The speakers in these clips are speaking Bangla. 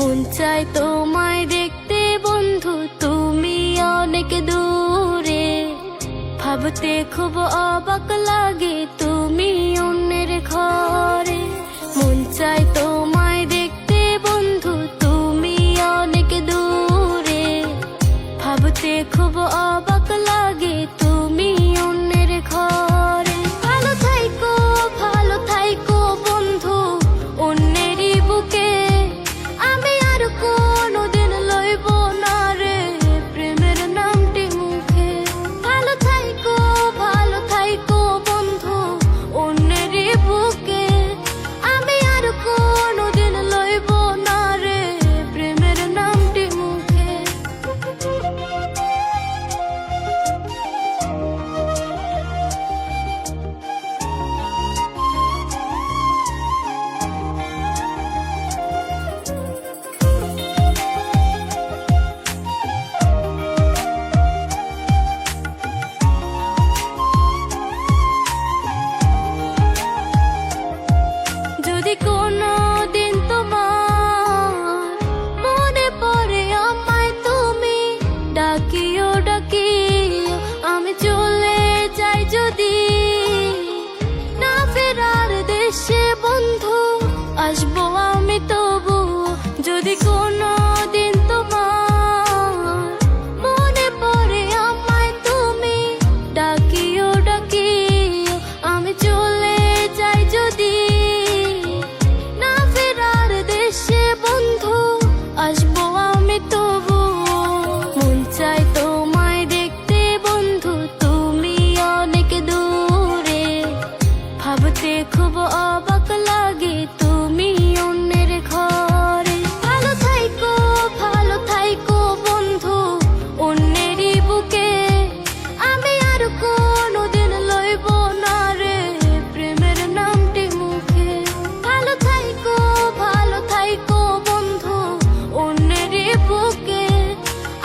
মন চায় তোমায় দেখতে বন্ধু, তুমি অনেক দূরে। ভাবতে খুব অবাক লাগে তুমি অন্যের ঘরে। মন চায় তোমায় দেখতে বন্ধু, তুমি অনেক দূরে। ভাবতে খুব অবাক লাগে তুমি অন্যের ঘরে। ভালো থাইকো বন্ধু অন্যেরই বুকে। আমি আর কোনোদিন লইব না রে প্রেমের নামটি মুখে। ভালো থাইকো বন্ধু অন্যেরই বুকে। আমি আর কোনোদিন লইব না রে প্রেমের নামটি মুখে। যদি কোনো দিন তোমার মনে পড়ে আমায়, তুমি ডাকিও আমি চলে যাই যদি। না ফেরার দেশে বন্ধু আসবো আমি তবু। যদি কোনো দিন তোমার মনে পড়ে আমায়, তুমি ডাকিও আমি চলে যাই যদি। না ফেরার দেশে বন্ধু আসবো আমি তবু। মন চায় তোমায় দেখতে বন্ধু, তুমি অনেক দূরে। ভাবতে খুব অবাক লাগে তুমি অন্যের ঘরে। ভালো থাইকো বন্ধু অন্যেরই বুকে। আমি আর কোনোদিন লইব না রে প্রেমের নামটি মুখে। ভালো থাইকো বন্ধু অন্যেরই বুকে।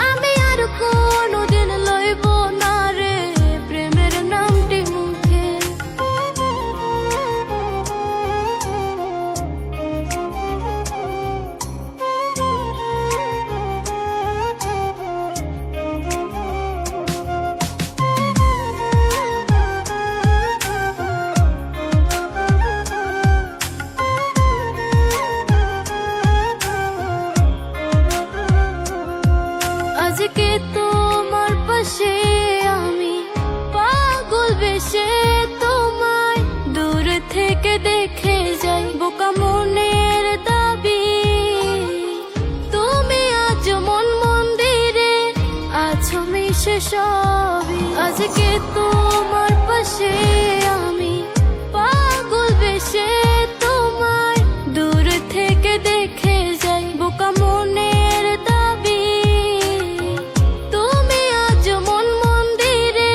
আমি আর কোনোদিন লইব না রে প্রেমের নামটি মুখে। আজকে তোমার পাশে আমি পাগল বেশে তোমায় দূর থেকে দেখে যাই। বোকা মনের দাবি তুমি আজ মন মন্দিরে আছো মিশে সবই। আজকে তোমার পাশে আমি পাগল বেশে তোমায় দূর থেকে দেখে যাই। বোকা মনের দাবি তুমি আজ মন মন্দিরে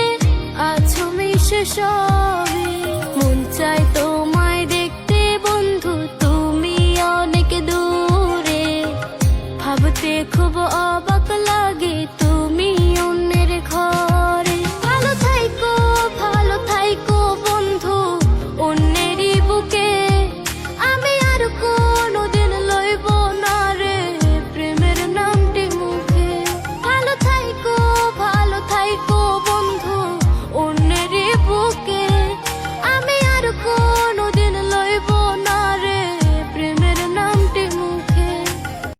আছো মিশে সবই। মন চায় তোমায় দেখতে বন্ধু, তুমি অনেক দূরে। ভাবতে খুব অবাক